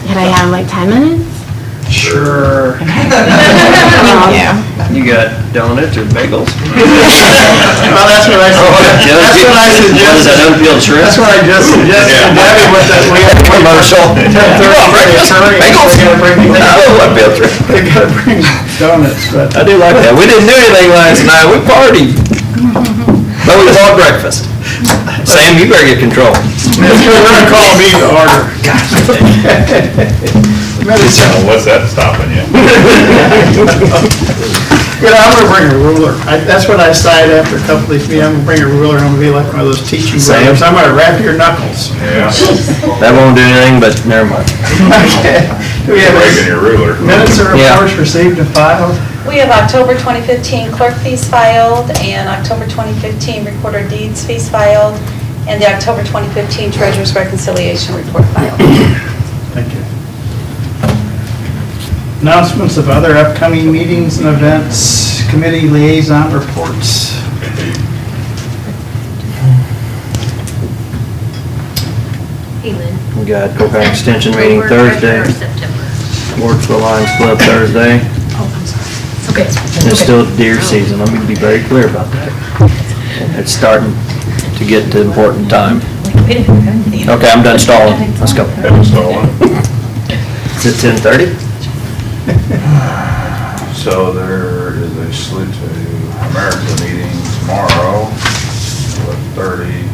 Could I have like 10 minutes? Sure. Thank you. You got donuts or bagels? Well, that's what I suggested. That's what I suggested. What is that, unpeeled shrimp? That's what I just suggested to Debbie with that. We have Commercial. Unpeeled shrimp. They gotta bring donuts, but. I do like that. We didn't do anything last night. We partied. But we bought breakfast. Sam, you better get control. We're gonna call me to order. So what's that stopping you? You know, I'm gonna bring a ruler. That's what I decided after a couple of these meetings. I'm gonna bring a ruler, and I'm gonna be like one of those teaching brothers. I'm gonna wrap your knuckles. Yeah. That won't do anything, but never mind. Okay. Do we have Breaking your ruler. minutes or Yeah. reports received and filed? We have October 2015 clerk fees filed, and October 2015 recorder deeds fees filed, and the October 2015 treasurer's reconciliation report filed. Thank you. Announcements of other upcoming meetings and events, committee liaison reports. We got Cole County Extension meeting Thursday. Wardsville Lions Club Thursday. Okay. And it's still deer season. Let me be very clear about that. It's starting to get to important time. Okay, I'm done stalling. Let's go. Is it 10:30? So there is a salute to America meeting tomorrow, 11:30.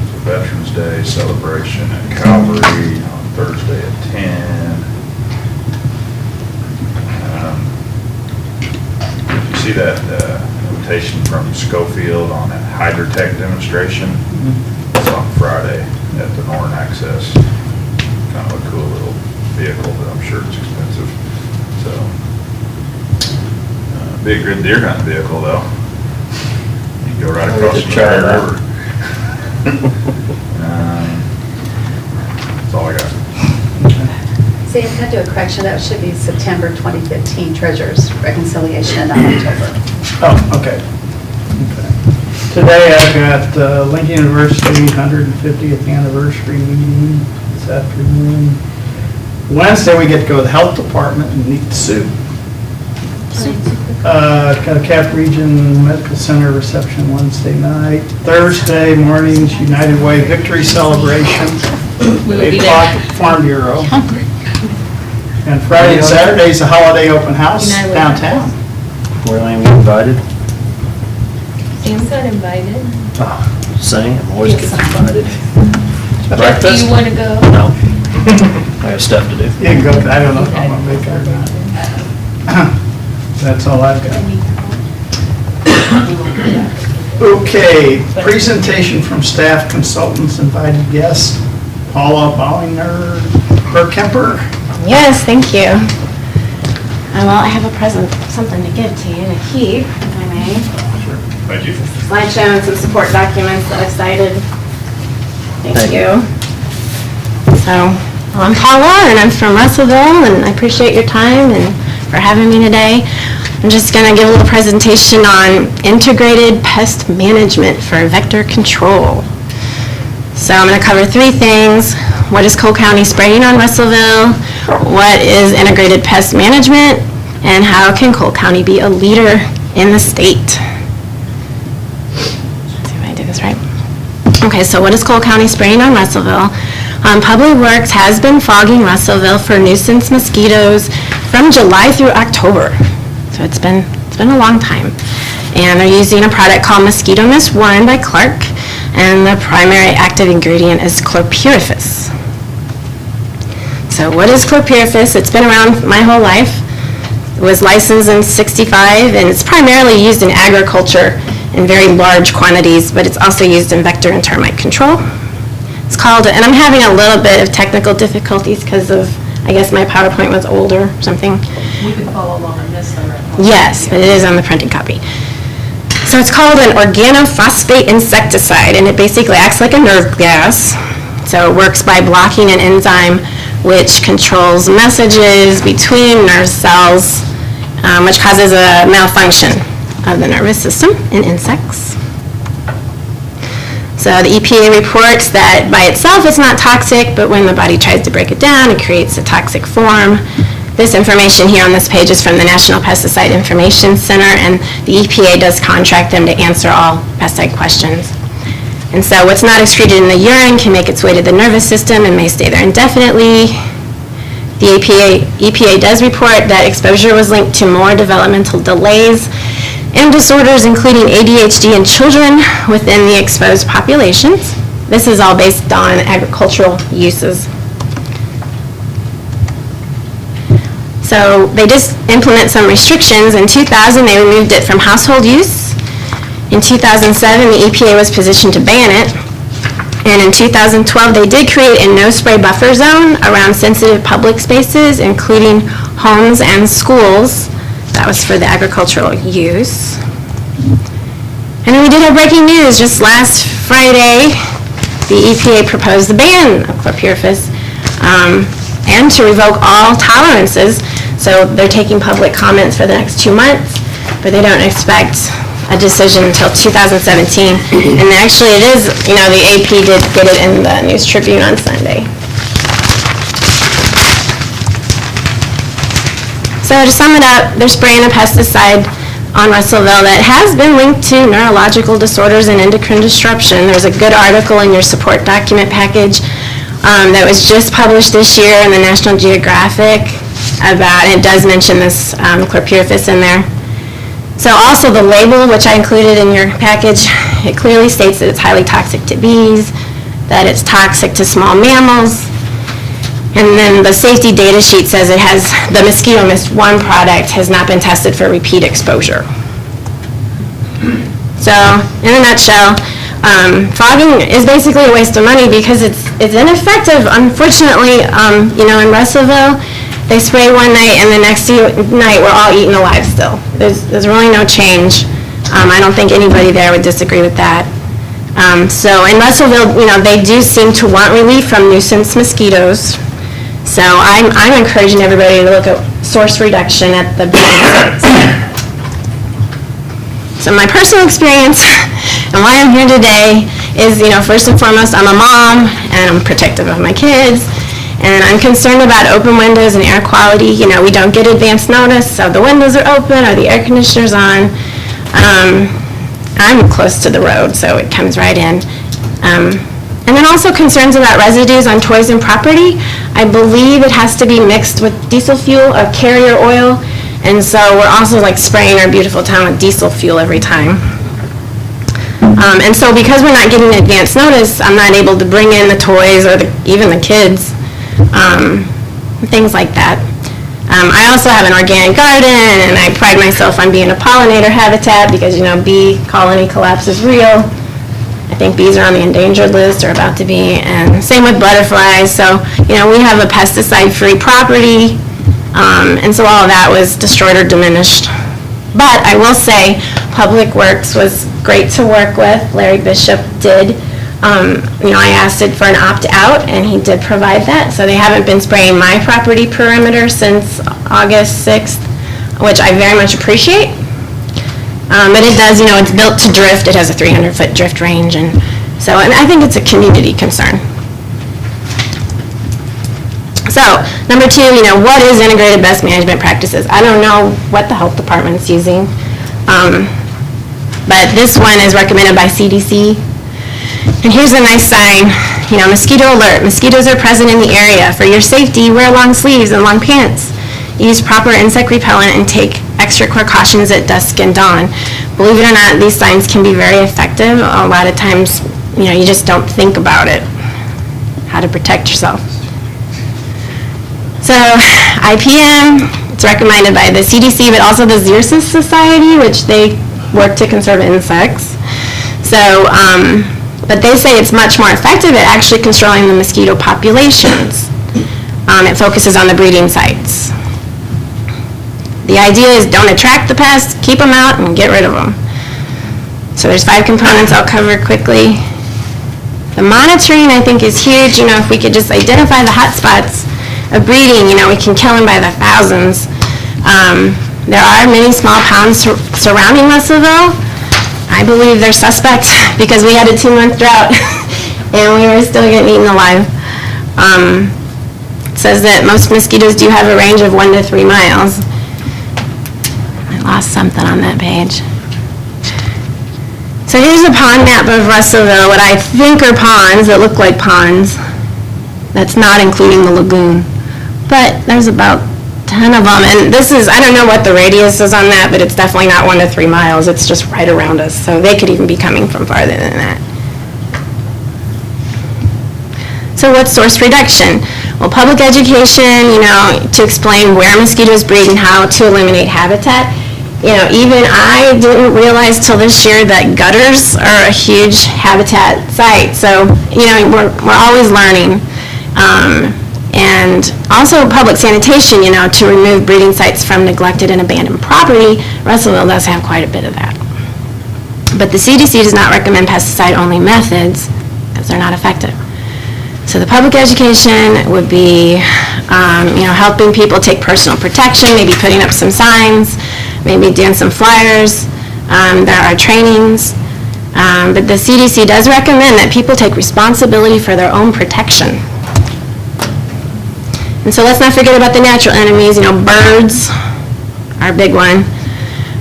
It's a Veterans Day celebration at Calvary on Thursday at 10. Did you see that invitation from Schofield on that Hydrotech demonstration? It's on Friday at the Norton Access. Kind of a cool little vehicle, but I'm sure it's expensive. So, be a good deer hunting vehicle though. You can go right I'll across get the to try it Missouri out. River. That's all I got. Sam, can I do a correction? That should be September 2015 treasurer's reconciliation and not October. Oh, okay. Okay. Today I've got Lincoln University 150th anniversary meeting this afternoon. Wednesday, we get to go to the health department and meet Sue. Cap Region Medical Center reception Wednesday night. Thursday mornings, United Way Victory Celebration, 8 o'clock at Farm Bureau. And Friday and Saturday is a holiday open house United Way. downtown. Were any of you invited? Sam got invited. Oh, Sam always gets invited. Do Breakfast? you want to go? No. I got stuff to do. You can go, I don't know if I'm gonna make it or not. That's all I've got. Okay, presentation from staff consultants, invited guests, Paula Bollinger, Bert Kemper. Yes, thank you. Well, I have a present, something to give to you to keep, if I may. Thank you. Slideshow and some support documents that I've cited. Thank Thank you. So, I'm Paula, and I'm from Russellville, and I appreciate your time and for having me today. I'm just going to give a little presentation on integrated pest management for vector control. So I'm going to cover three things. What is Cole County spraying on Russellville? What is integrated pest management? And how can Cole County be a leader in the state? Let's see if I do this right. Okay, so what is Cole County spraying on Russellville? Public Works has been fogging Russellville for nuisance mosquitoes from July through October. So it's been a long time. And they're using a product called Mosquito Mist 1 by Clark, and the primary active ingredient is chlorpyrifos. So what is chlorpyrifos? It's been around my whole life. It was licensed in '65, and it's primarily used in agriculture in very large quantities, but it's also used in vector and termite control. It's called, and I'm having a little bit of technical difficulties because of, I guess my PowerPoint was old or something. We can follow along on this though, right? Yes, but it is on the printed copy. So it's called an organophosphate insecticide, and it basically acts like a nerve gas. So it works by blocking an enzyme which controls messages between nerve cells, which causes a malfunction of the nervous system in insects. So the EPA reports that by itself it's not toxic, but when the body tries to break it down, it creates a toxic form. This information here on this page is from the National Pesticide Information Center, and the EPA does contract them to answer all pesticide questions. And so what's not excreted in the urine can make its way to the nervous system and may stay there indefinitely. The EPA does report that exposure was linked to more developmental delays and disorders, including ADHD in children within the exposed populations. This is all based on agricultural uses. So they just implement some restrictions. In 2000, they removed it from household use. In 2007, the EPA was positioned to ban it. And in 2012, they did create a no-spray buffer zone around sensitive public spaces, including homes and schools. That was for the agricultural use. And we did have breaking news. Just last Friday, the EPA proposed the ban of chlorpyrifos and to revoke all tolerances. So they're taking public comments for the next 2 months, but they don't expect a decision until 2017. And actually it is, the AP did get it in the News Tribune on Sunday. So to sum it up, they're spraying a pesticide on Russellville that has been linked to neurological disorders and endocrine disruption. There's a good article in your support document package that was just published this year in the National Geographic about, and it does mention this chlorpyrifos in there. So also the label, which I included in your package, it clearly states that it's highly toxic to bees, that it's toxic to small mammals, and then the safety data sheet says it has, the Mosquito Mist 1 product has not been tested for repeat exposure. So, in a nutshell, fogging is basically a waste of money because it's ineffective. Unfortunately, in Russellville, they spray one night and the next night we're all eaten alive still. There's really no change. I don't think anybody there would disagree with that. So in Russellville, they do seem to want relief from nuisance mosquitoes. So I'm encouraging everybody to look at source reduction at the beginning. So my personal experience and why I'm here today is, first and foremost, I'm a mom and I'm protective of my kids. And I'm concerned about open windows and air quality. We don't get advance notice, so the windows are open or the air conditioner's on. I'm close to the road, so it comes right in. And then also concerns about residues on toys and property. I believe it has to be mixed with diesel fuel or carrier oil, and so we're also spraying our beautiful town with diesel fuel every time. And so because we're not getting advance notice, I'm not able to bring in the toys or even the kids. Things like that. I also have an organic garden, and I pride myself on being a pollinator habitat because, bee colony collapse is real. I think bees are on the endangered list or about to be, and same with butterflies. So, we have a pesticide-free property, and so all of that was destroyed or diminished. But I will say, Public Works was great to work with. Larry Bishop did. I asked it for an opt-out, and he did provide that. So they haven't been spraying my property perimeter since August 6th, which I very much appreciate. But it does, it's built to drift. It has a 300-foot drift range, and I think it's a community concern. So, number 2, what is integrated best management practices? I don't know what the health department's using, but this one is recommended by CDC. And here's a nice sign, mosquito alert. Mosquitoes are present in the area. For your safety, wear long sleeves and long pants. Use proper insect repellent and take extra precautions at dusk and dawn. Believe it or not, these signs can be very effective. A lot of times, you just don't think about it, how to protect yourself. So, IPM, it's recommended by the CDC, but also the Xerces Society, which they work to conserve insects. So, but they say it's much more effective at actually controlling the mosquito populations. It focuses on the breeding sites. The idea is don't attract the pests, keep them out, and get rid of them. So there's 5 components I'll cover quickly. The monitoring, I think, is huge. If we could just identify the hot spots of breeding, we can kill them by the thousands. There are many small ponds surrounding Russellville. I believe they're suspect because we had a 2-month drought and we were still getting eaten alive. It says that most mosquitoes do have a range of 1 to 3 miles. I lost something on that page. So here's a pond map of Russellville, what I think are ponds that look like ponds. That's not including the lagoon. But there's about 10 of them, and this is, I don't know what the radius is on that, but it's definitely not 1 to 3 miles. It's just right around us, so they could even be coming from farther than that. So what's source reduction? Well, public education, to explain where mosquitoes breed and how to eliminate habitat. Even I didn't realize till this year that gutters are a huge habitat site. So, we're always learning. And also public sanitation, to remove breeding sites from neglected and abandoned property. Russellville does have quite a bit of that. But the CDC does not recommend pesticide-only methods because they're not effective. So the public education would be, helping people take personal protection, maybe putting up some signs, maybe doing some flyers. There are trainings. But the CDC does recommend that people take responsibility for their own protection. And so let's not forget about the natural enemies. Birds are a big one.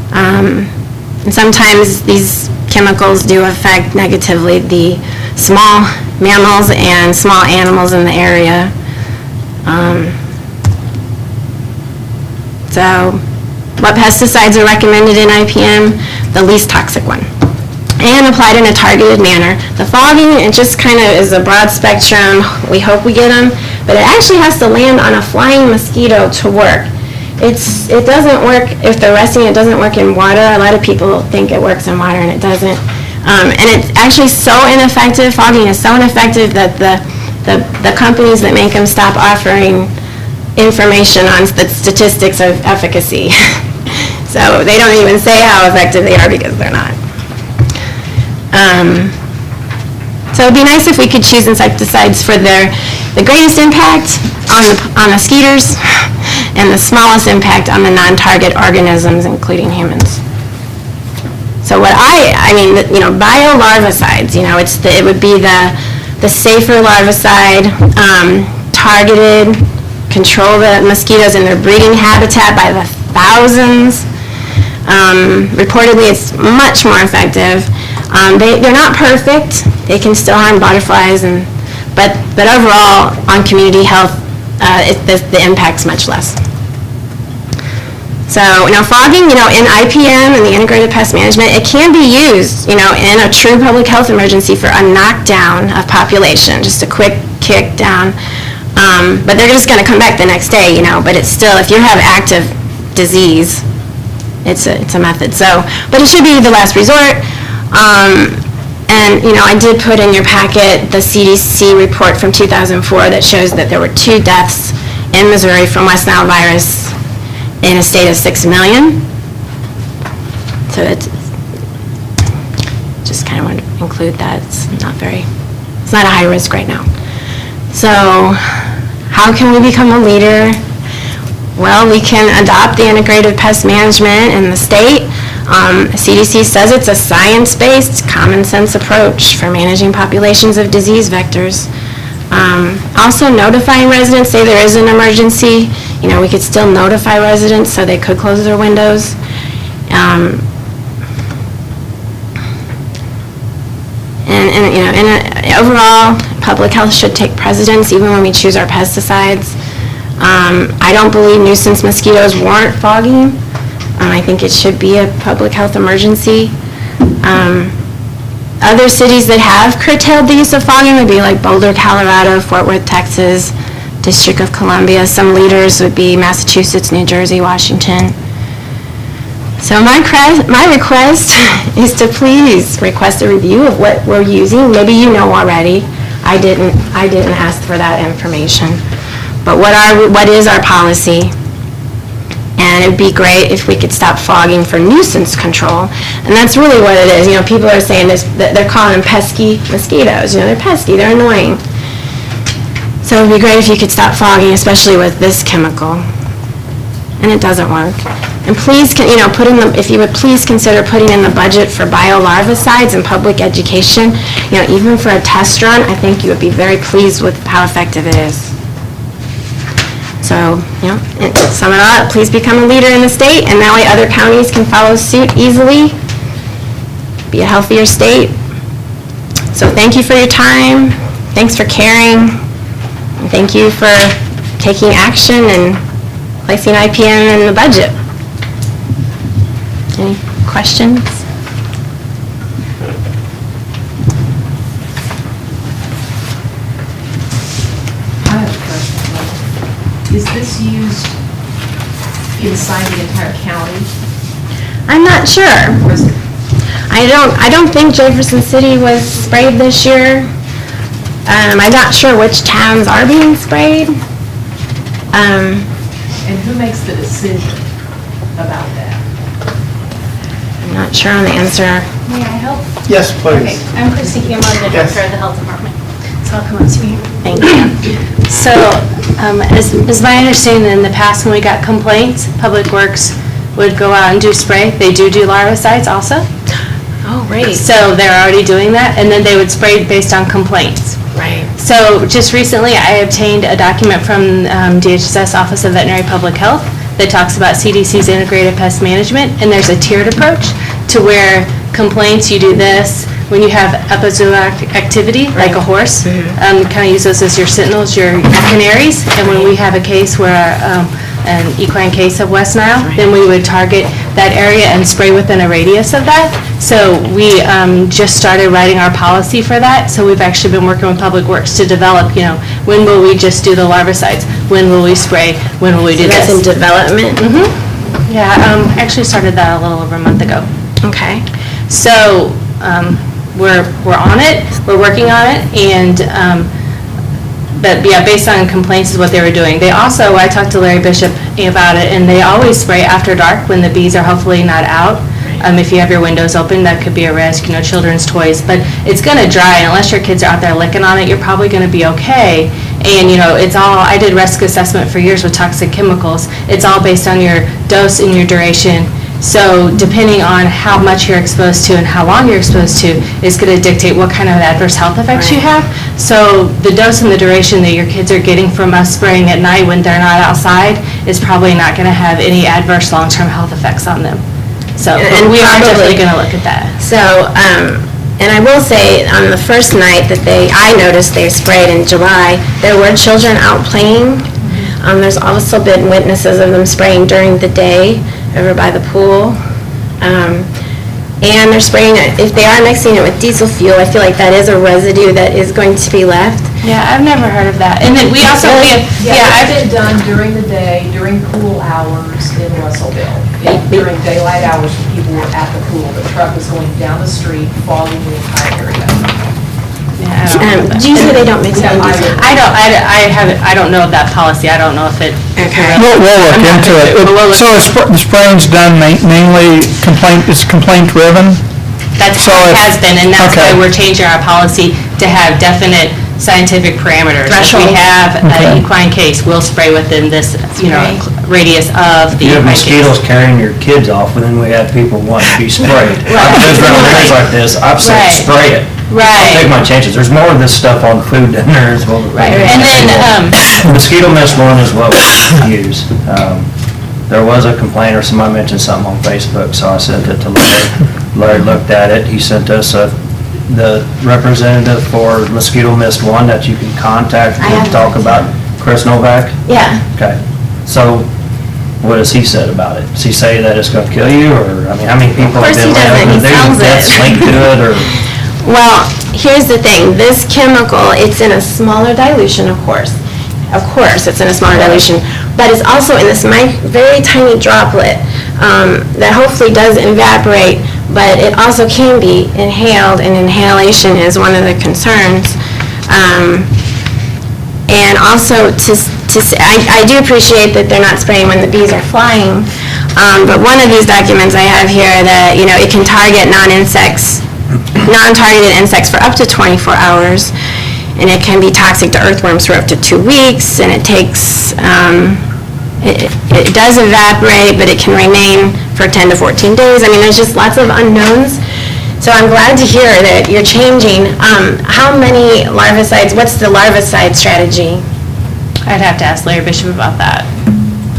And sometimes these chemicals do affect negatively the small mammals and small animals in the area. So what pesticides are recommended in IPM? The least toxic one. And applied in a targeted manner. The fogging, it just kind of is a broad spectrum. We hope we get them, but it actually has to land on a flying mosquito to work. It doesn't work if they're resting. It doesn't work in water. A lot of people think it works in water, and it doesn't. And it's actually so ineffective. Fogging is so ineffective that the companies that make them stop offering information on the statistics of efficacy. So they don't even say how effective they are because they're not. So it'd be nice if we could choose insecticides for the greatest impact on mosquitoes and the smallest impact on the non-target organisms, including humans. So what biolarvicides, it would be the safer larvicide, targeted, control the mosquitoes in their breeding habitat by the thousands. Reportedly, it's much more effective. They're not perfect. They can still harm butterflies, but overall, on community health, the impact's much less. So, fogging, in IPM and the integrated pest management, it can be used, in a true public health emergency for a knockdown of population, just a quick kick down. But they're just going to come back the next day, but it's still, if you have active disease, it's a method. So, but it should be the last resort. And, I did put in your packet the CDC report from 2004 that shows that there were 2 deaths in Missouri from West Nile virus in a state of 6 million. So it's just kind of want to include that. It's not a high risk right now. So how can we become a leader? Well, we can adopt the integrated pest management in the state. CDC says it's a science-based, common-sense approach for managing populations of disease vectors. Also notifying residents, say there is an emergency, we could still notify residents so they could close their windows. Overall, public health should take precedence even when we choose our pesticides. I don't believe nuisance mosquitoes warrant fogging. I think it should be a public health emergency. Other cities that have curtailed the use of fogging would be like Boulder, Colorado, Fort Worth, Texas, District of Columbia. Some leaders would be Massachusetts, New Jersey, Washington. So my request is to please request a review of what we're using. Maybe you know already. I didn't ask for that information. But what is our policy? And it would be great if we could stop fogging for nuisance control. And that's really what it is. People are saying this, they're calling them pesky mosquitoes. They're pesky, they're annoying. So it would be great if you could stop fogging, especially with this chemical. And it doesn't work. And please, put in the, if you would please consider putting in the budget for biolarvicides and public education. Even for a test run, I think you would be very pleased with how effective it is. So, and to sum it all up, please become a leader in the state, and that way other counties can follow suit easily. Be a healthier state. So thank you for your time. Thanks for caring. And thank you for taking action and placing IPM in the budget. Any questions? I have a question. Is this used inside the entire county? I'm not sure. Or is it- I don't think Jefferson City was sprayed this year. I'm not sure which towns are being sprayed. And who makes the decision about that? I'm not sure on the answer. May I help? Yes, Okay, please. I'm Chrissy Hume, I'm the Yes. director of the health department. So I'll come up to you. Thank you. So, as my understanding, in the past, when we got complaints, Public Works would go out and do spray. They do larvicides also. Oh, great. So they're already doing that, and then they would spray based on complaints. Right. So just recently, I obtained a document from DHS Office of Veterinary Public Health that talks about CDC's integrated pest management, and there's a tiered approach to where complaints, you do this. When you have epizootic activity, like a horse, kind of use those as your sentinels, your canaries, and when we have a case where an equine case of West Nile, then we would target that area and spray within a radius of that. So we just started writing our policy for that. So we've actually been working with Public Works to develop, when will we just do the larvicides? When will we spray? When will we do So that's in this? development? Yeah, actually started that a little over a month ago. Okay. So we're on it, we're working on it, and but yeah, based on complaints is what they were doing. They also, I talked to Larry Bishop about it, and they always spray after dark when the bees are hopefully not out. If you have your windows open, that could be a risk, children's toys, but it's going to dry, and unless your kids are out there licking on it, you're probably going to be okay. And, it's all, I did risk assessment for years with toxic chemicals. It's all based on your dose and your duration. So depending on how much you're exposed to and how long you're exposed to is going to dictate what kind of adverse health effects you have. So the dose and the duration that your kids are getting from us spraying at night when they're not outside is probably not going to have any adverse long-term health effects on them. So, but And we are probably- definitely going to look at that. So, and I will say, on the first night that I noticed they sprayed in July, there were children out playing. There's also been witnesses of them spraying during the day over by the pool. And they're spraying it, if they are mixing it with diesel fuel, I feel like that is a residue that is going to be left. Yeah, I've never heard of that. And then we also, It's been done during the day, during pool hours in Russellville. During daylight hours when people were at the pool, the truck was going down the street, fogging the entire area. Usually they don't mix it in diesel. I don't know of that policy. I don't know if it. Okay. We'll look I'm not into sure, it. but we'll look So the spraying's done mainly it's complaint driven? That's So how it if- has been, and that's why okay. we're changing our policy to have definite scientific parameters. If Thresholds. we have Okay. an equine case, we'll spray within this, Right. radius of the You have equine case. mosquitoes carrying your kids off, and then we have people wanting to be sprayed. I've been around things like this, I've said, Right. spray it. I'll take Right. my chances. There's more of this stuff on food than there is. And then, Mosquito mist one is what we use. There was a complaint, or somebody mentioned something on Facebook, so I sent it to Larry. Larry looked at it, he sent us the representative for mosquito mist one that you can contact I to have talk that, about. Chris Novak? Yeah. Okay, so what has he said about it? Does he say that it's gonna kill you, or, I mean, how many people have course he been doesn't. He there's sells it. deaths linked to it, or? Well, here's the thing, this chemical, it's in a smaller dilution, of course. Of course, it's in a smaller dilution, but it's also in this very tiny droplet that hopefully does evaporate, but it also can be inhaled, and inhalation is one of the concerns. And also, I do appreciate that they're not spraying when the bees are flying, but one of these documents I have here that, it can target non-targeted insects for up to 24 hours, and it can be toxic to earthworms for up to 2 weeks, and it takes it does evaporate, but it can remain for 10 to 14 days. I mean, there's just lots of unknowns. So I'm glad to hear that you're changing. How many larvicides, what's the larvicide strategy? I'd have to ask Larry Bishop about that.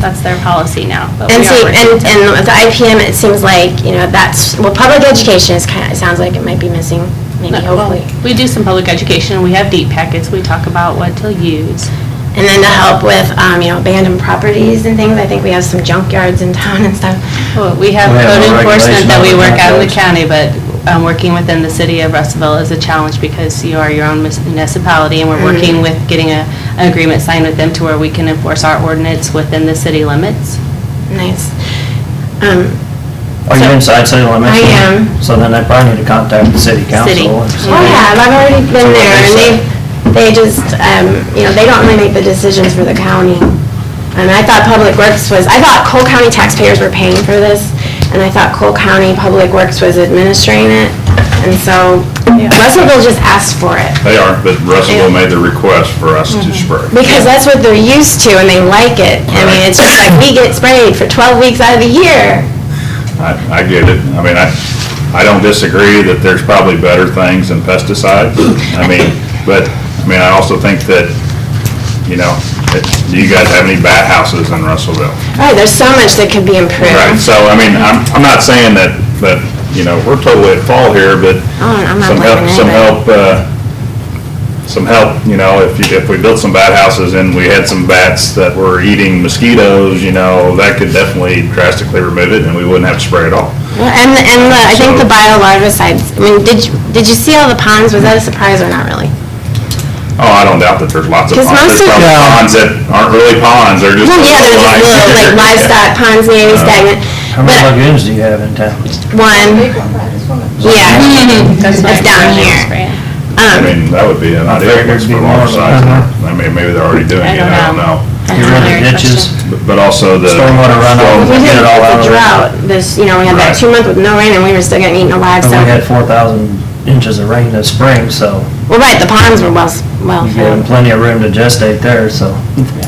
That's their policy now. but And we are see, working and, to- and with the IPM, it seems like, that's, well, public education is kind of, it sounds like it might be missing, maybe, No, well, hopefully. We do some public education, we have deep packets, we talk about what to use. And then to help with, abandoned properties and things, I think we have some junkyards in town and stuff. Well, we have We have code no enforcement regulation that we over work out in the junkyards. county, but working within the city of Russellville is a challenge because you are your own municipality, and we're working with getting an agreement signed with them to where we can enforce our ordinance within the city limits. Nice. Are you inside city limits? I am. So then I probably need to contact the city council. City. and see- Oh, yeah, I've already So been what there, they and say. they just, they don't really make the decisions for the county. And I thought Public Works I thought Cole County taxpayers were paying for this, and I thought Cole County Public Works was administering it. And so Russellville just asked for it, They are, but Russellville made the request for us to spray. because that's what they're used to, and they like it. I mean, it's just like, we get sprayed for 12 weeks out of the year. I get it. I mean, I don't disagree that there's probably better things than pesticides. But I also think that, do you guys have any bat houses in Russellville? Right, there's so much that could be improved. Right, so, I'm not saying that, we're totally at fault here, but I'm not some help, blaming some help, if we built some bat houses and we had some bats that were eating mosquitoes, that could definitely drastically remove it, and we wouldn't have to spray at all. Well, and I think the So- biolarvicides, I mean, did you see all the ponds? Was that a surprise or not really? Oh, I don't doubt that there's lots of 'Cause ponds. most There's of- probably Yeah. ponds that aren't really ponds, they're just. Well, yeah, there's just little, like, livestock ponds, maybe stagnant. How many But lagoons do you have in town? one, yeah, That's it's down here. I mean, that would be an I ideal figured place it'd be for more, larvicides. but- I mean, maybe they're already doing I it, don't I don't know. know. Get rid of the ditches, But also the. stormwater runoff, We get did, it all out it's of a there. drought, we had that Right. 2 month with no rain, and we were still getting eaten alive, And so. we had 4,000 inches of rain this spring, so Well, right, the ponds were well you give them filled. plenty of room to gestate there, so.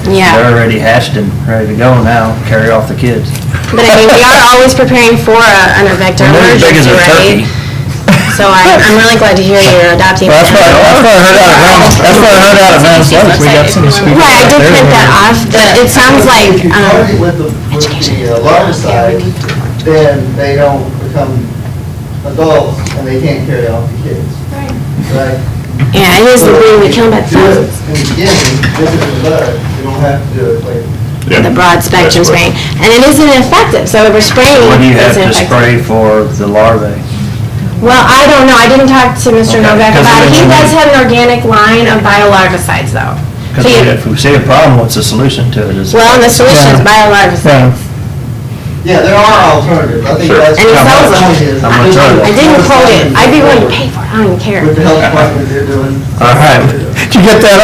Yeah. They're already hatched and ready to go now, carry off the kids. But I mean, we are always preparing for an vector When they're as big as emergency, a right? turkey. So I'm really glad to hear you're adopting. Well, that's what I heard out of Venezuela, we got some mosquitoes Right, I out did there. print that off, but it sounds like, If you target with the larvicide, then they don't become adults and they can't carry off the kids. Right. yeah, it is, we kill them by the Do it thousands. in the beginning, this is the bud, you don't have to do it later. Yeah, The broad spectrum that's what- spraying, and it isn't effective, so if we're spraying. What do you have it's to ineffective. spray for the larvae? Well, I don't know, I didn't talk to Mr. Okay, Novak 'cause about it. He then- does have an organic line of biolarvicides, though. Because So you- if we see a problem, what's the solution to it? Is Well, and the solution is Yeah. biolarvicides. Yeah, there are alternatives, I think Sure. that's. And he the sells them. point is- How much are they? I didn't quote it, I'd be willing to pay for it, I don't even care. With the health department, they're doing. All right. Did you get that?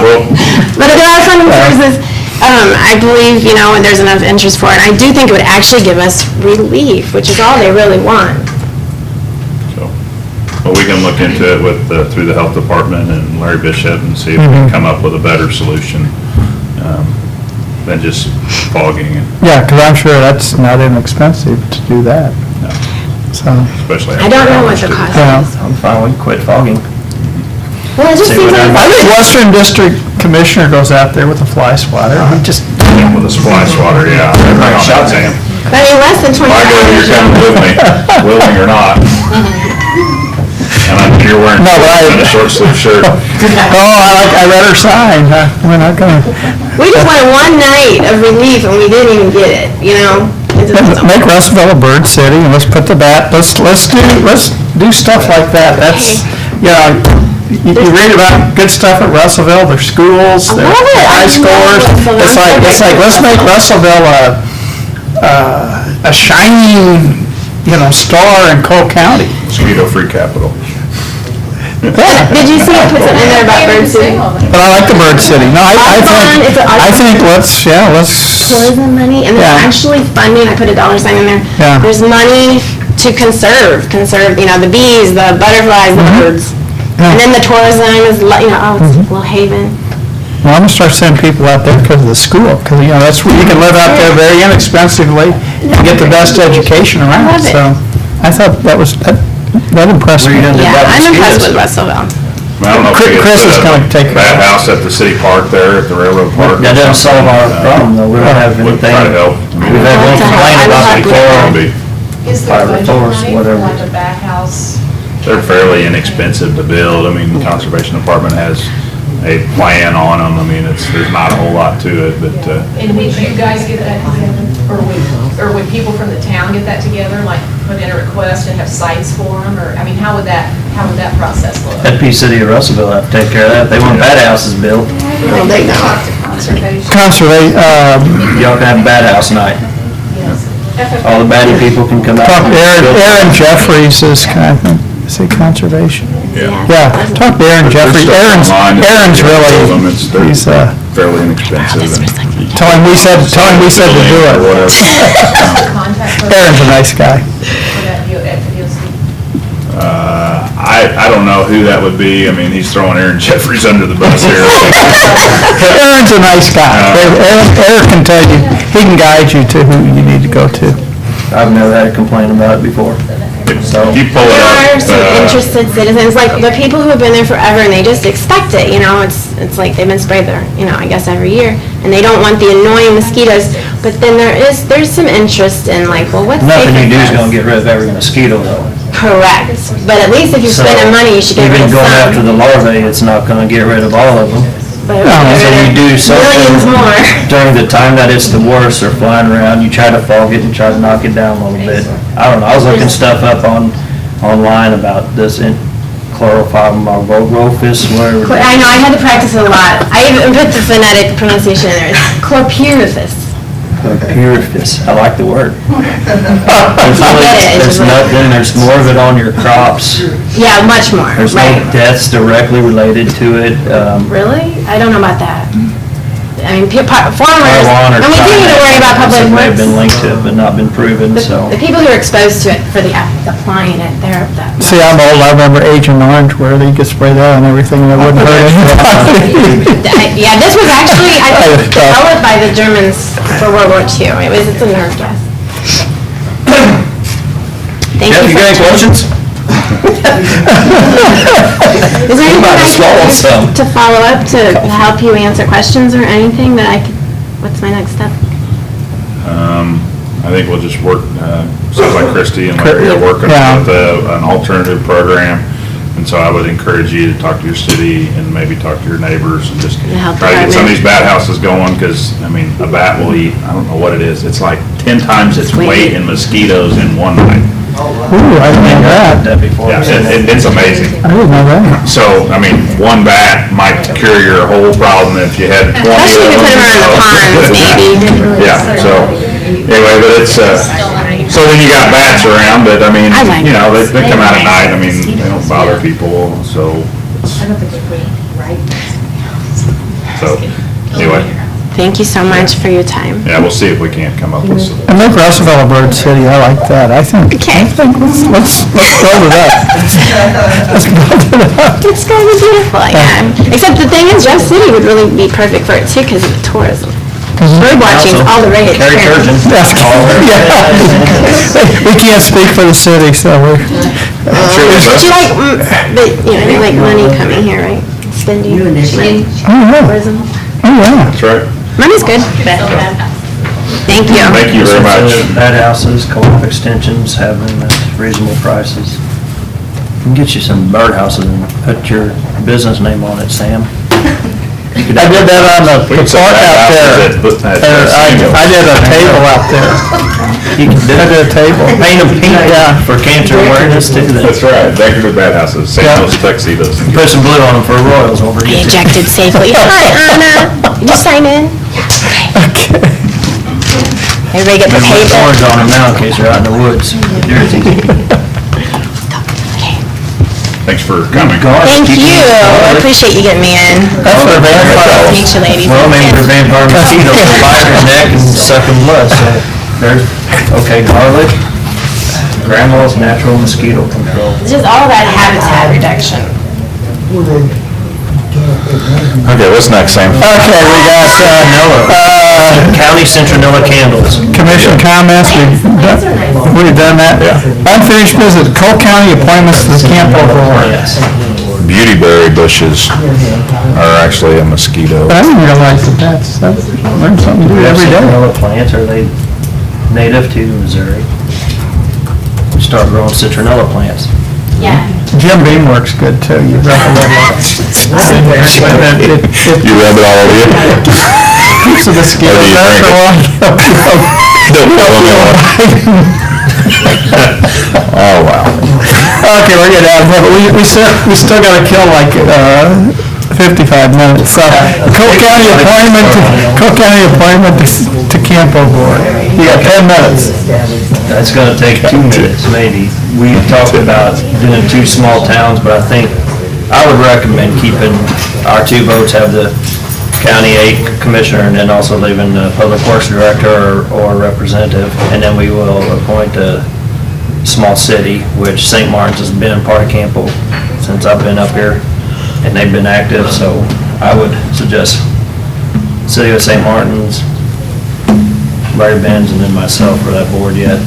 Well, But there are funding sources, I believe, and there's enough interest for it. I do think it would actually give us relief, which is all they really want. so, well, we can look into it through the health department and Larry Bishop and see if we can come up with a better solution, than just fogging and, Yeah, because I'm sure that's not inexpensive to do that, no, so. especially. I don't know what the after cost Yeah. is. I'm fine, we can quit fogging. Well, it just See seems what like. I think Western District Commissioner goes out there with a fly swatter, he just, hours. With a splash water, yeah. Right on that, Sam. But I mean, less than If I go, you're coming with me, willing or not. And you're wearing No, but I- a short sleeve shirt. I read her sign, we're not gonna, We just wanted one night of relief and we didn't even get it, It just- make Russellville a bird city, and let's put the bat, let's do stuff like that, that's, you read about good stuff at Russellville, their schools, I their love it. I high love scores. Russellville. It's like, let's make Russellville a shining, star in Cole County. Mosquito-free capital. Did you see I put something in there about bird city? But I like the bird city, no, I think let's, Tourism money, and there's Yeah. actually funding, I put a dollar sign in there. Yeah. There's money to conserve, the bees, the butterflies, the birds. Yeah. And then the tourism is, it's Little Haven. Well, I'm gonna start sending people out there because of the school, because, that's where you can live out there very inexpensively and get the best education around, love it. so. I thought that impressed Where me. you gonna do Yeah, that I'm impressed with mosquitoes? Russellville. I don't know if Chris is gonna take that care of it. house at the city park there, at the railroad park. That doesn't solve our problem, though. We don't have Would anything. try to help. We've had one complaint about it before. Is there Private budget doors, money for whatever. like a back house? They're fairly inexpensive to build. I mean, the Conservation Department has a plan on them. I mean, there's not a whole lot to it, but, And would you guys get that together? Or would people from the town get that together, like put in a request and have sites for them? Or, I mean, how would that process look? That'd be City of Russellville have to take care of that. They want bad houses built. Well, they know. Conservation, Y'all can have bad house night. All the baddie people can come out. talk to Aaron Jeffries is kind of, is he conservation? Yeah, talk to Aaron Jeffries. Aaron's really, he's, fairly inexpensive. and- tell him we said to do Or it. whatever. Contact person Aaron's a nice guy. for that at the DOC? I don't know who that would be. I mean, he's throwing Aaron Jeffries under the bus here. Aaron's a nice guy. Aaron can tell you, he can guide you to who you need to go to. I've never had a complaint about it before. So, You pull it There are up, some interested citizens, like the people who have been there forever and they just expect it, it's like they've been sprayed there, I guess every year. And they don't want the annoying mosquitoes, but then there's some interest in like, well, what's safe nothing you do is for us? gonna get rid of every mosquito, though. Correct, but at least if you're So, spending money, you should get rid even of going after some. the larvae, it's not gonna get rid of all of them. But No, if So you're you do millions something more. during the time that it's the worst, they're flying around, you try to fog it and try to knock it down a little bit. I don't know, I was looking stuff up online about this chlorophyllum or rofus, whatever. I know, I had to practice it a lot. I even put the phonetic pronunciation in there. It's chlorpyrifos. Purifus, I like the word. It's There's nothing, there's more of it on your crops. Yeah, much more, There's no right. deaths directly related to it. Really? I don't know about that. I mean, farmers, Taiwan or and we do need to worry about China, public it may have works. been linked to it, but not been proven, so. The people who are exposed to it for the applying it, they're that. See, I'm old, I remember Agent Orange where they could spray that on everything and it wouldn't hurt anybody. Yeah, this was actually, I think, developed by the Germans for World War II. It's a nerve gas. Thank Jeff, you you for got any questions? Is there anything might I have swallowed some. can do to follow up to help you answer questions or anything that I could, what's my next step? I think we'll just work, sounds like Christie and Larry are working Yeah. with an alternative program. And so I would encourage you to talk to your city and maybe talk to your neighbors and just The health try to get some of these department. bat houses going, because, I mean, a bat will eat, I don't know what it is, it's like 10 times its weight in mosquitoes in one night. Ooh, I didn't know that. That before. Yeah, it's amazing. I didn't know that. So, I mean, one bat might cure your whole problem if you had 20 of them. Especially if you put them around the ponds, maybe. Yeah, so, anyway, but it's, so then you got bats around, but I mean, I like you know, bats. they come out at night, I mean, they don't bother people, so, anyway, Thank you so much for your time. yeah, we'll see if we can't come up with some. I make Russellville a bird city, I like that. I think, Okay. let's build it up. Let's build it up. It's going to be beautiful, yeah. Except the thing is, Jeff City would really be perfect for it too, because of the tourism. Bird watching's all the rage. Carrie Turgeon. Yeah. We can't speak for the city, so we're, But you like, but, you like money coming here, right? Spending money, oh, yeah, tourism. oh, yeah. That's right. Money's good. Thank you. Thank you very much. Bad houses, co-op extensions, having reasonable prices. We can get you some birdhouses and put your business name on it, Sam. I did that on the We can set park bat out there. houses I did a table out there. You can do I did a table. Paint them pink, Yeah. for cancer awareness too. then. That's right, decorative bat houses, St. Yeah. Louis tuxedos. Put some blue on them for Royals over I here. ejected safely. Hi, Anna. Did you sign in? Okay. Everybody get the Maybe put paper. orange on them now in case they're out in the woods. Jerseys. Okay. Thanks for coming. Thank you. I appreciate you getting me in. That's for vampires. Meet you ladies. Well, maybe for vampire mosquitoes, will bite your neck and suck them blood, so there's, okay, garlic, grandma's natural mosquito control. It's just all about habitat reduction. Okay, what's next, Sam? Okay, we got, County Centronilla Candles. commission comments, we've done that. Unfinished business, Cole County appointments to the Campo Board. Yes. Beautyberry bushes are actually a mosquito. I didn't realize that's, learn something new every day. Citronella plants, are they native to Missouri? Start growing citronella plants. Yeah. Jim Beam works good too, you rub it all. You rub it all over you? Keeps the mosquitoes Or do you out drink for a while. Don't tell me what. Oh, wow. Okay, we're getting out of here, but we still gotta kill like, 55 minutes, so, Cole County appointment to Campo Board. You got 10 minutes. That's gonna take 2 minutes, maybe. We talked about doing 2 small towns, but I think, I would recommend keeping our 2 votes, have the county 8 commissioner, and then also leaving the public works director or representative, and then we will appoint a small city, which St. Martin's has been part of Campo since I've been up here, and they've been active, so I would suggest City of St. Martin's, Larry Benz, and then myself for that board yet.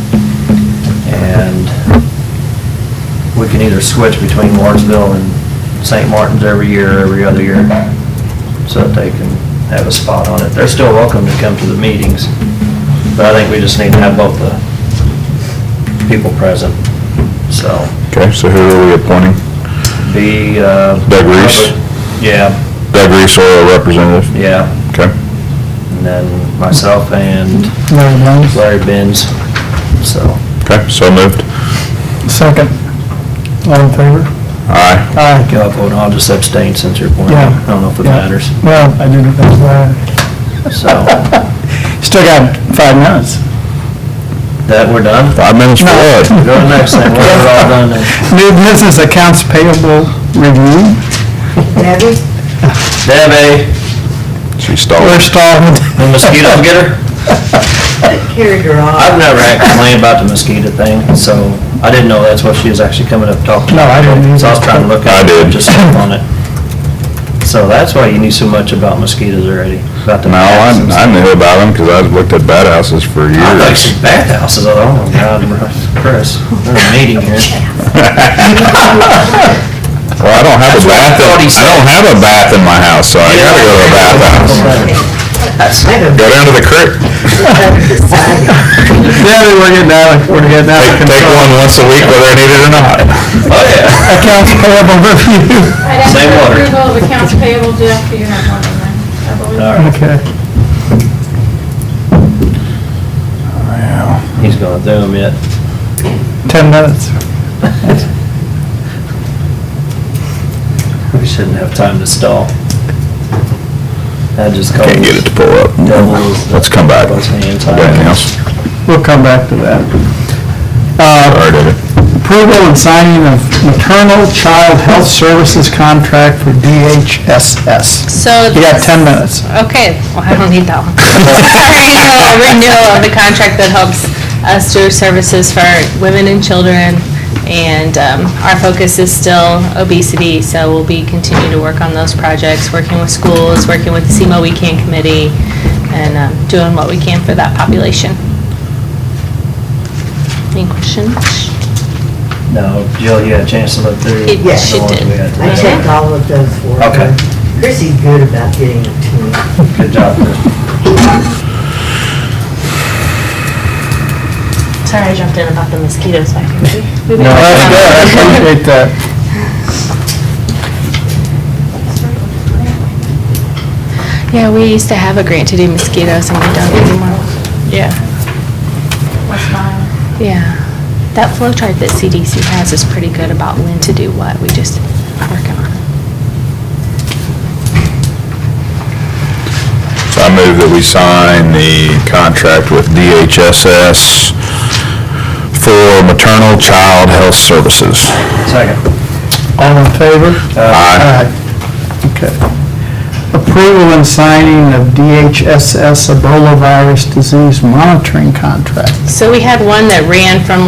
And we can either switch between Warrensville and St. Martin's every year, or every other year, so that they can have a spot on it. They're still welcome to come to the meetings, but I think we just need to have both the people present, so. Okay, so who are we appointing? Be, Doug Reese? Yeah, Doug Reese or a representative? yeah, Okay. and then myself and Larry Benz. Larry Benz, so. Okay, so moved. Second. All in favor? Aye. Aye. Go vote, I'll just abstain since you're appointed. Yeah. I don't know if it Yeah. matters, Well, I didn't, that's why. so. Still got 5 minutes. That, we're done? 5 minutes for what? Go to the next thing, we're all done then. New business accounts payable review. Debbie? She stalled. We're stalling. The mosquito get her? Carried her off. I've never had complained about the mosquito thing, so I didn't know that's what she was actually coming up talking. No, I didn't either. So I was trying to look I at it, did. just stuff on it. So that's why you knew so much about mosquitoes already, about the No, bats and I stuff. knew about them because I've looked at bat houses for I thought you years. said bathhouses, oh my God, Chris, we're in a meeting here. Well, I don't have a bath, what he I don't have a bath in my house, so I gotta go to a bathhouse. Go down to the creek. Yeah, we're getting out of Take control. one once a week whether I need it or not. Oh, yeah. Accounts payable review. Same water. Approval of accounts payable, Jeff, you have one in there, I believe. All right, Okay. he's going through them yet. 10 minutes. We shouldn't have time to stall. That just causes. Can't get it to pull up. doubles Let's come back. those hands. Got anything else? We'll come back to that. Sorry, did it? Approval and signing of maternal child health services contract for DHSS. So. You got 10 minutes. Okay, well, I don't need that one. Renewal of the contract that helps us do services for women and children, and our focus is still obesity, so we'll be continuing to work on those projects, working with schools, working with the SEMO We Can committee, and doing what we can for that population. Any questions? No, Jill, you had a chance to look through? Yes, she the ones did. we had I today? checked all of those for her. Okay. Chrissy's good about getting it to me. Good job, Chris. Sorry, I jumped in about the mosquitoes back here. No, That's good, I appreciate that. Yeah, we used to have a grant to do mosquitoes, and we don't anymore. Yeah. What's mine? Yeah. That flow chart that CDC has is pretty good about when to do what. We just working on it. So I move that we sign the contract with DHSS for maternal child health services. Second. All in favor? Aye. Okay. approval and signing of DHSS Ebola virus disease monitoring contract. So we had one that ran from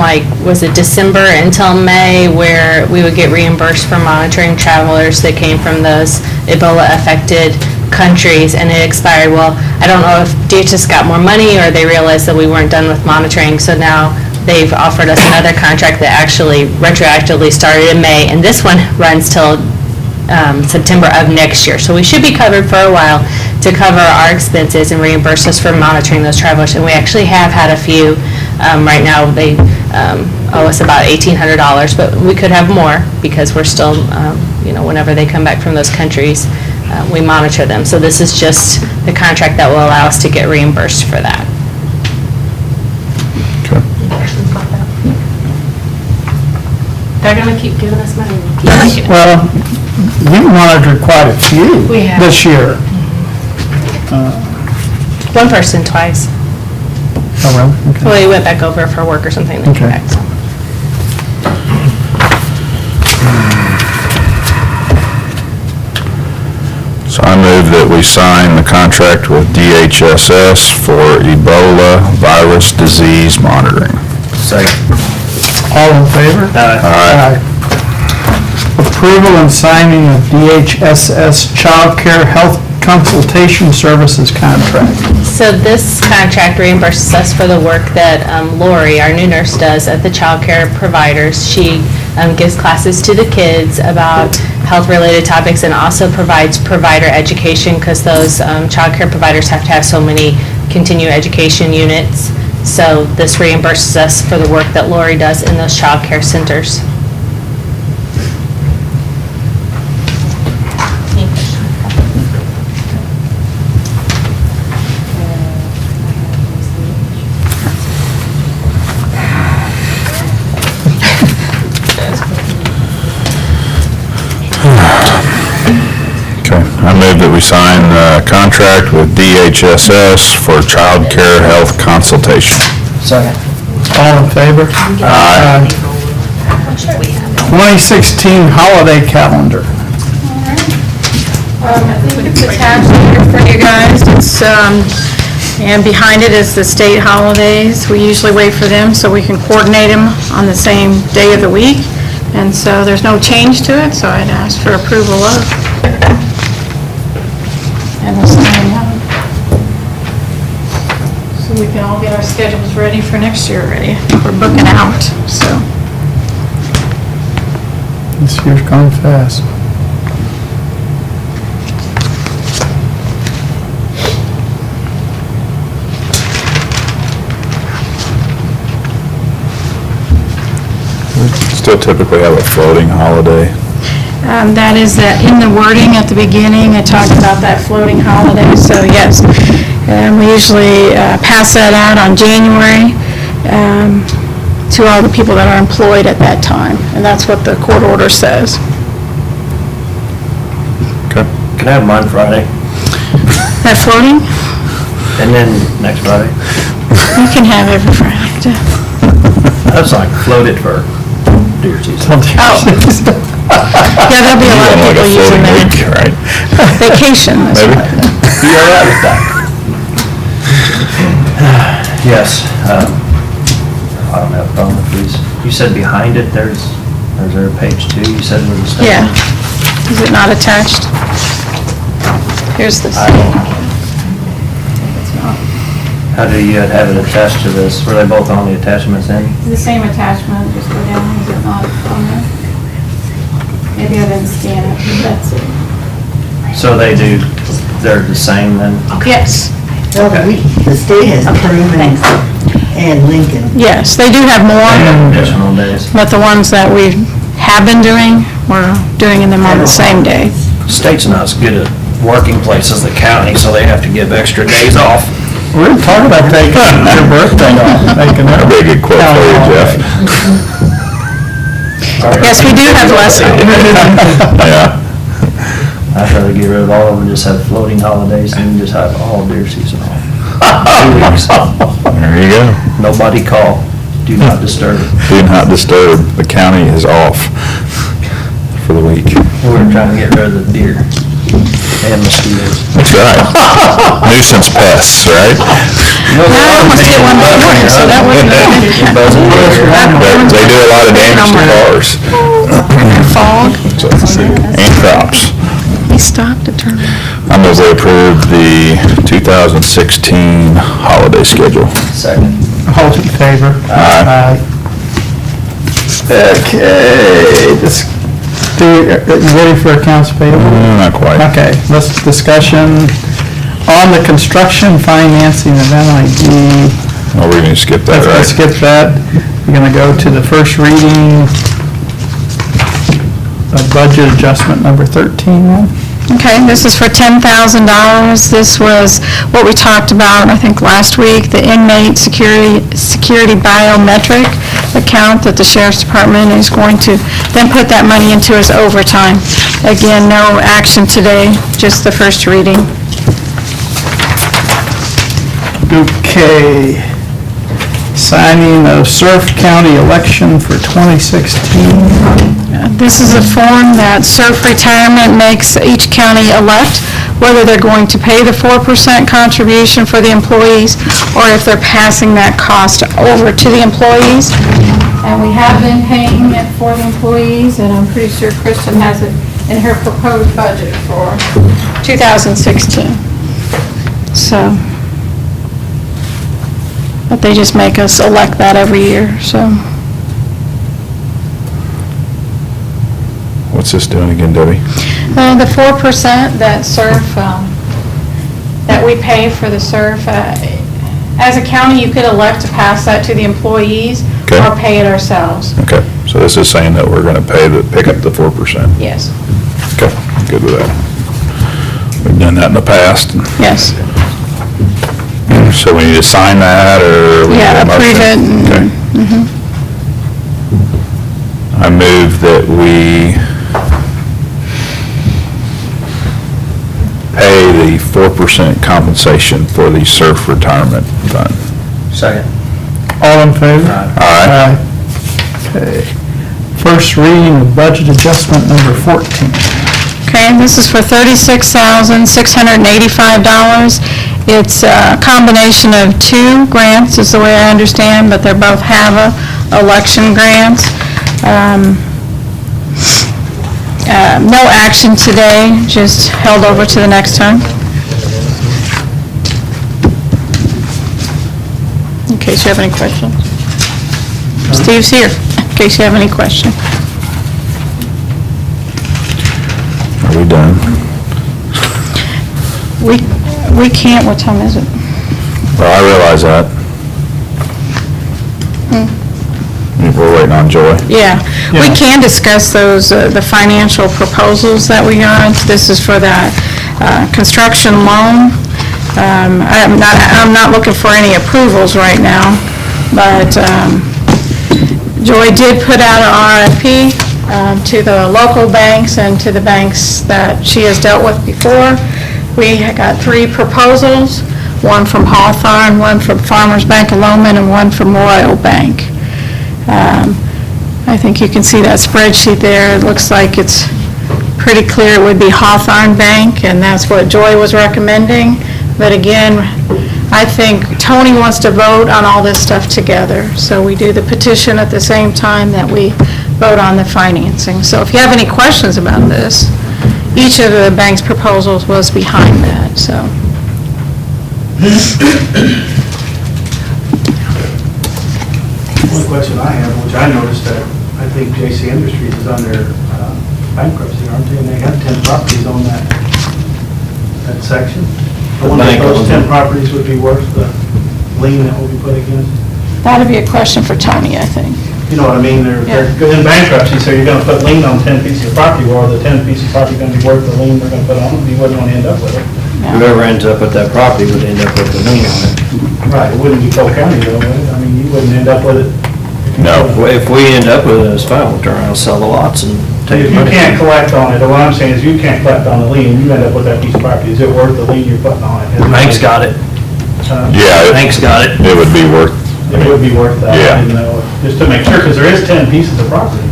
was it December until May, where we would get reimbursed for monitoring travelers that came from those Ebola-affected countries, and it expired. Well, I don't know if DHS got more money or they realized that we weren't done with monitoring, so now they've offered us another contract that actually retroactively started in May, and this one runs till September of next year. So we should be covered for a while to cover our expenses and reimburse us for monitoring those travelers. And we actually have had a few. Right now, they owe us about $1,800, but we could have more because we're still, whenever they come back from those countries, we monitor them. So this is just the contract that will allow us to get reimbursed for that. They're going to keep giving us money. Well, we monitored quite a few We have. this year. One person twice. Oh, really? Okay. Well, he went back over for work or something, then came Okay. back. So. So I move that we sign the contract with DHSS for Ebola virus disease monitoring. Second. All in favor? Aye. Approval and signing of DHSS Child Care Health Consultation Services contract. So this contract reimburses us for the work that Lori, our new nurse, does at the child care providers. She gives classes to the kids about health-related topics and also provides provider education because those child care providers have to have so many continuing education units. So this reimburses us for the work that Lori does in those child care centers. Okay, I move that we sign the contract with DHSS for child care health consultation. Second. All in favor? Aye. 2016 holiday calendar. I think it's attached here for you guys. It's, and behind it is the state holidays. We usually wait for them so we can coordinate them on the same day of the week. And so there's no change to it, so I'd ask for approval of. And we'll sign that. So we can all get our schedules ready for next year already. We're booking out, so. This year's gone fast. We still typically have a floating holiday. That is in the wording at the beginning, it talked about that floating holiday, so yes. And we usually pass that out on January to all the people that are employed at that time, and that's what the court order says. Okay. Can I have mine Friday? That floating, And then next Friday? you can have every Friday. That's like floated for deer season. Oh. Yeah, there'll be a lot of Like a people using floating that. week, right? Vacation, that's Maybe. right. You all right with that? Yes. I don't have a problem with these. You said behind it, or is there a page two? You said where the stuff. Yeah. Is it not attached? Here's the. I don't know. It's not. How do you have it attached to this? Were they both on the attachments in? The same attachment, just go down, is it not on there? Maybe I didn't scan it, but that's it. So they're the same then? Yes, Well, the state has Truman and Lincoln. yes, they do have more, Additional days. but the ones that we have been doing, we're doing them on the same day. State's not as good at working places as the county, so they have to give extra days off. We're talking about taking your birthday off, making that. That'd be a good quote for you, Jeff. Yes, we do have less. Yeah. I'd rather get rid of all of them and just have floating holidays and just have all deer season off. 2 weeks. There you go. Nobody call, do not disturb. Do not disturb. The county is off for the week. We're trying to get rid of the deer And mosquitoes. That's right. Nuisance pests, right? I almost hit one before, so that wouldn't They do a lot of damage to cars. fog. And crops. He stopped to turn. I move we approve the 2016 holiday schedule. Second. All in favor? Aye. Okay, you ready for accounts payable? Not quite. Okay, let's discussion on the construction financing of NID. Oh, we're going to skip that, Let's right? skip that. We're going to go to the first reading of budget adjustment number 13 now. Okay, this is for $10,000. This was what we talked about, I think, last week, the inmate security biometric account that the sheriff's department is going to then put that money into as overtime. Again, no action today, just the first reading. Okay. Signing of Surf County election for 2016. This is a form that Surf Retirement makes each county elect, whether they're going to pay the 4% contribution for the employees, or if they're passing that cost over to the employees. And we have been paying it for the employees, and I'm pretty sure Kristen has it in her proposed budget for 2016. So, but they just make us elect that every year, so. What's this doing again, Debbie? The 4% that SURF, that we pay for the SURF, as a county, you could elect to pass that to the employees Okay. or pay it ourselves. Okay, so this is saying that we're going to pick up the 4%. Yes, Okay, good with that. We've done that in the past. yes. So we need to sign that, or? we need Yeah, a motion? approve it. Okay. I move that we pay the 4% compensation for the SURF retirement fund. Second. All in favor? Aye. Okay. First reading of budget adjustment number 14. Okay, this is for $36,685. It's a combination of two grants, is the way I understand, but they're both HAVA election grants. No action today, just held over to the next time. In case you have any questions. Steve's here, in case you have any questions. Are we done? We can't, what time is it? Well, I realize that. We're waiting on Joy. Yeah, we can discuss those, the financial proposals that we got. This is for that construction loan. I'm not looking for any approvals right now, but Joy did put out an RFP to the local banks and to the banks that she has dealt with before. We got 3 proposals, one from Hawthorne, one from Farmers Bank of Lowman, and one from Royal Bank. I think you can see that spreadsheet there. It looks like it's pretty clear it would be Hawthorne Bank, and that's what Joy was recommending. But again, I think Tony wants to vote on all this stuff together. So we do the petition at the same time that we vote on the financing. So if you have any questions about this, each of the bank's proposals was behind that, so. One question I have, which I noticed that I think JC Industries is under bankruptcy, aren't they? And they have 10 properties on that section. I wonder if those 10 properties would be worth the lien that will be put against. That'd be a question for Tony, I think. You know what I mean? They're in bankruptcy, so you're going to put lien on 10 pieces of property, or are the 10 pieces of property going to be worth the lien they're going to put on them? You wouldn't want to end up with it. Whoever ends up with that property would end up with the lien on it. Right, it wouldn't be Cole County though, would it? I mean, you wouldn't end up with it. No. If we end up with it, it's fine, we'll turn around and sell the lots and take If the you money. can't collect on it, or what I'm saying is you can't collect on the lien, you end up with that piece of property, is it worth the lien you're putting on it? The bank's got it. Yeah. The bank's got it. It would be worth, It would be worth that, Yeah. I didn't know, just to make sure, because there is 10 pieces of property.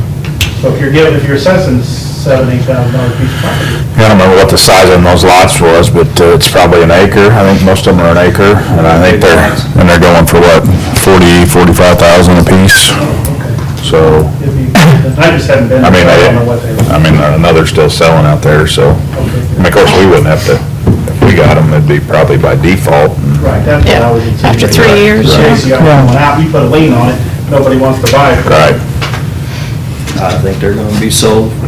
So if you're assessing $7,000-8,000 piece of property. I don't remember what the size of those lots was, but it's probably an acre. I think most of them are an acre, and I think they're going for what, 45,000 apiece? So, I just haven't been, I mean, I don't know what they were. I mean, another's still selling out there, so, and of course, we wouldn't have to, if we got them, it'd be probably by default. Right, that's what I was insinuating. After 3 years, Right. yeah. You got one out, you put a lien on it, nobody wants to buy it. Right. I think they're gonna be sold for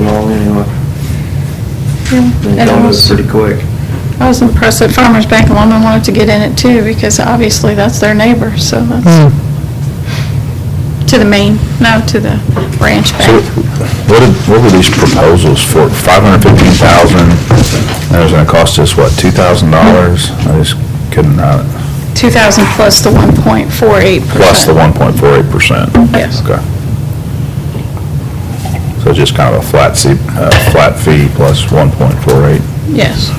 long anyway. They And told I us was, pretty quick. I was impressed that Farmers Bank of London wanted to get in it too, because obviously that's their neighbor, so that's, to the main, no, to the branch So, bank. what were these proposals for? 515,000, that was gonna cost us, what, $2,000? I just couldn't, 2,000 plus the 1.48%. plus the 1.48%. Yes. Okay. So just kind of a flat fee plus 1.48. Yes.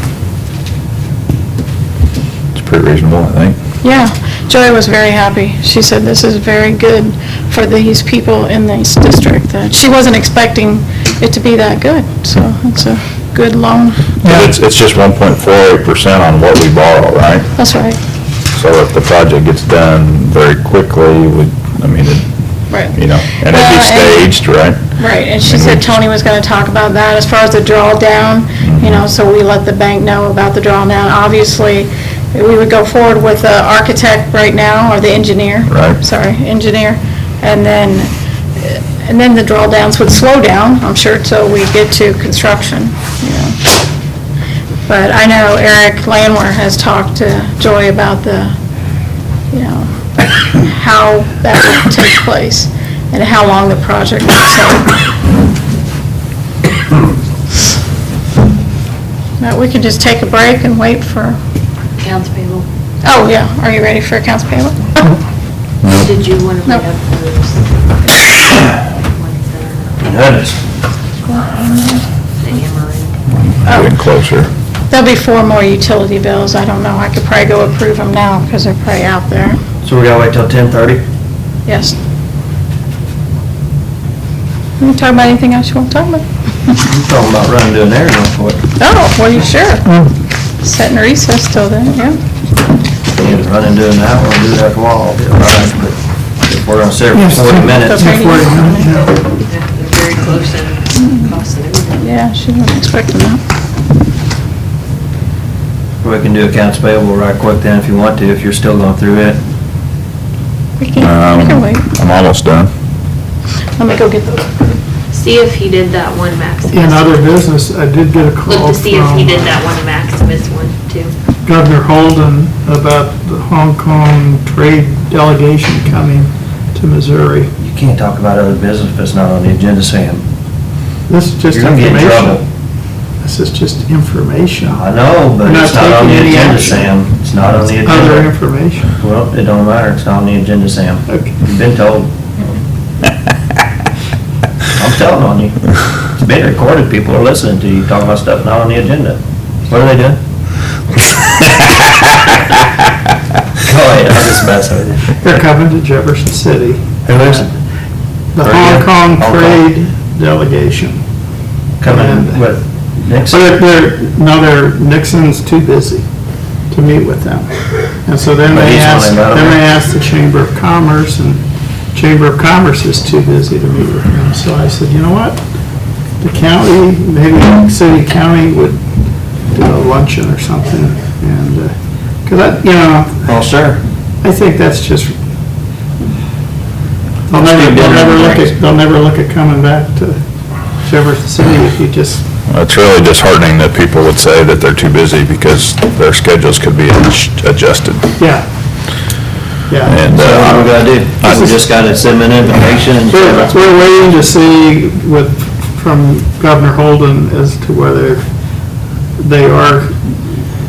It's pretty reasonable, I think. Yeah, Joy was very happy. She said this is very good for these people in this district. That she wasn't expecting it to be that good, so it's a good loan. It's just 1.48% on what we borrow, right? That's right. So if the project gets done very quickly, Right. and it'd be staged, right? Right, and she said Tony was going to talk about that as far as the drawdown, so we let the bank know about the drawdown. Obviously, we would go forward with the architect right now, or the engineer. Right. Sorry, engineer, and then the drawdowns would slow down, I'm sure, till we get to construction, But I know Eric Landwehr has talked to Joy about how that would take place and how long the project would take. Now, we could just take a break and wait for, Accounts payable. oh, yeah, are you ready for accounts payable? Did you want to No. bring up those? Goodness. Getting closer. There'll be 4 more utility bills, I don't know, I could probably go approve them now, because they're probably out there. So we gotta wait till 10:30? Yes. You want to talk about anything else you want to talk about? I'm talking about running to an air real quick. Oh, well, you sure? Setting recess till then, yeah. Either run into an hour or do that while, I'll be all right, but if we're gonna sit here for 40 minutes. Okay. Very close and cost and everything. Yeah, she wasn't expecting that. We can do accounts payable right quick then if you want to, if you're still going through it. We can wait. I'm almost done. Let me go get those. See if he did that one Maximus. In other business, I did get a call Look to see if he from did that one Maximus one too. Governor Holden about the Hong Kong trade delegation coming to Missouri. You can't talk about other business if it's not on the agenda, Sam. This is just You're gonna get in information. trouble. This is just information. I know, but We're not it's not on the taking any agenda, action. Sam. It's not on the It's other agenda. information. Well, it don't matter, it's not on the agenda, Sam. Okay. You've been told. I'm telling on you. It's being recorded, people are listening to you talk about stuff not on the agenda. What are they doing? Go ahead, I'll just mess with you. They're coming to Jefferson City. Who is it? The Where Hong again? Kong Hong Kong. trade delegation. Coming with Nixon? But Nixon's too busy to meet with them. And so then But they he's asked, only about a then they month. asked the Chamber of Commerce, and Chamber of Commerce is too busy to meet with them. So I said, you know what? The county, maybe city county would do a luncheon or something, and, because Oh, sure. I think that's just, they'll Steve never look drinks. at, they'll never look at coming back to Jefferson City if you just, It's really disheartening that people would say that they're too busy because their schedules could be adjusted. yeah. Yeah. And, So what do we gotta do? We just gotta send them an invitation and say, We're waiting to see from Governor Holden as to whether they are.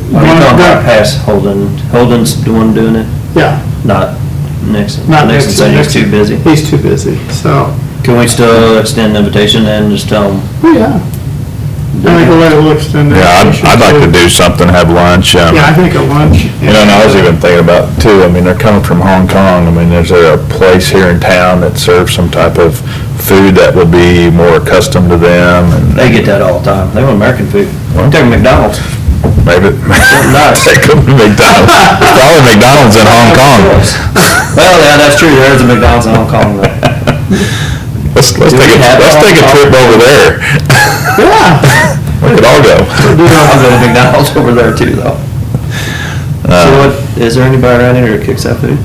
what are you talking about past Holden? Holden's the one doing it, Yeah, not Nixon? not Nixon Nixon. said he's too busy. He's too busy, so, Can we still extend the invitation and just tell them? yeah. I think we'll extend that. Yeah, I'd like to do something, have lunch. Yeah, I think a lunch. And I was even thinking about too, they're coming from Hong Kong, is there a place here in town that serves some type of food that would be more accustomed to them and They get that all the time. They want American food. Take McDonald's. maybe, Nuts. take them to McDonald's. Probably McDonald's in Hong Kong. Well, yeah, that's true. There is a McDonald's in Hong Kong, but. Let's Do we have take a Hong trip Kong? over there. Yeah. We could all go. I'll go to McDonald's over there too, though. So what, is there anybody around here who cooks that food?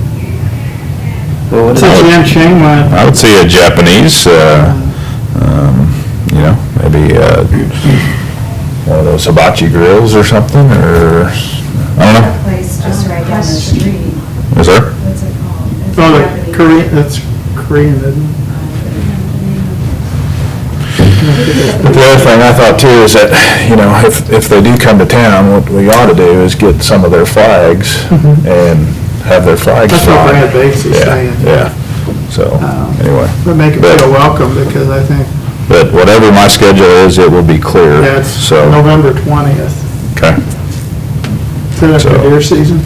Well, what is Since it? Yan Ching went, I would see a Japanese, you know, maybe one of those hibachi grills or something, or, I don't know. Place just right down the street. Is there? What's it called? It's oh, Japanese. the Korean, that's Korean, isn't it? But the other thing I thought too is that, you know, if they do come to town, what we ought to do is get some of their flags and have their flags That's what fly. Brad Bates is Yeah, saying. Yeah, so, anyway. But make it feel welcome, because I think But whatever my schedule is, it will be clear, that's so, November 20th. okay. Is that after So- deer season?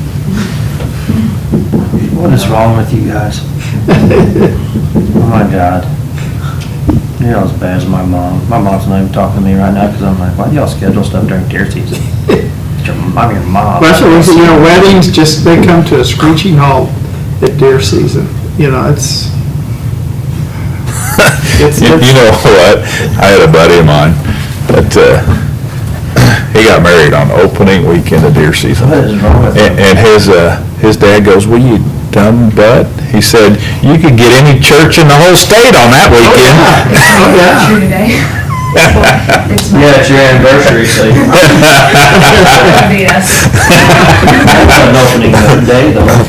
What is wrong with you guys? Oh my God. You're all as bad as my mom. My mom's not even talking to me right now because I'm like, why do y'all schedule stuff during deer season? I'm your mom. That's what we say, you know, weddings just, they come to a screeching halt at deer season. You know, it's. You know what? I had a buddy of mine that, he got married on opening weekend of deer season. What is wrong with him? And his dad goes, "Well, you dumb butt." He said, "You could get any church in the whole state on that weekend." Oh, yeah. True today. Yeah, it's your anniversary, so you Yes. have an opening day though.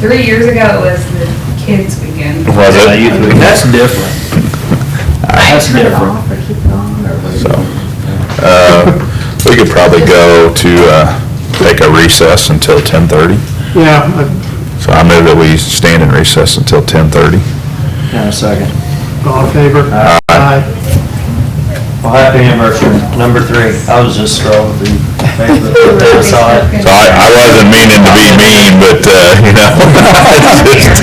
3 years ago, it was the kids' weekend. Was Yeah, it? youth week. That's different. That's different. So, we could probably go to, take a recess until 10:30. Yeah, So I move that we stand in recess until 10:30. Yeah, a second. all in favor? Aye. Well, happy anniversary, number 3. I was just scrolling through Facebook, I saw it. So I wasn't meaning to be mean, but, you know. it's just-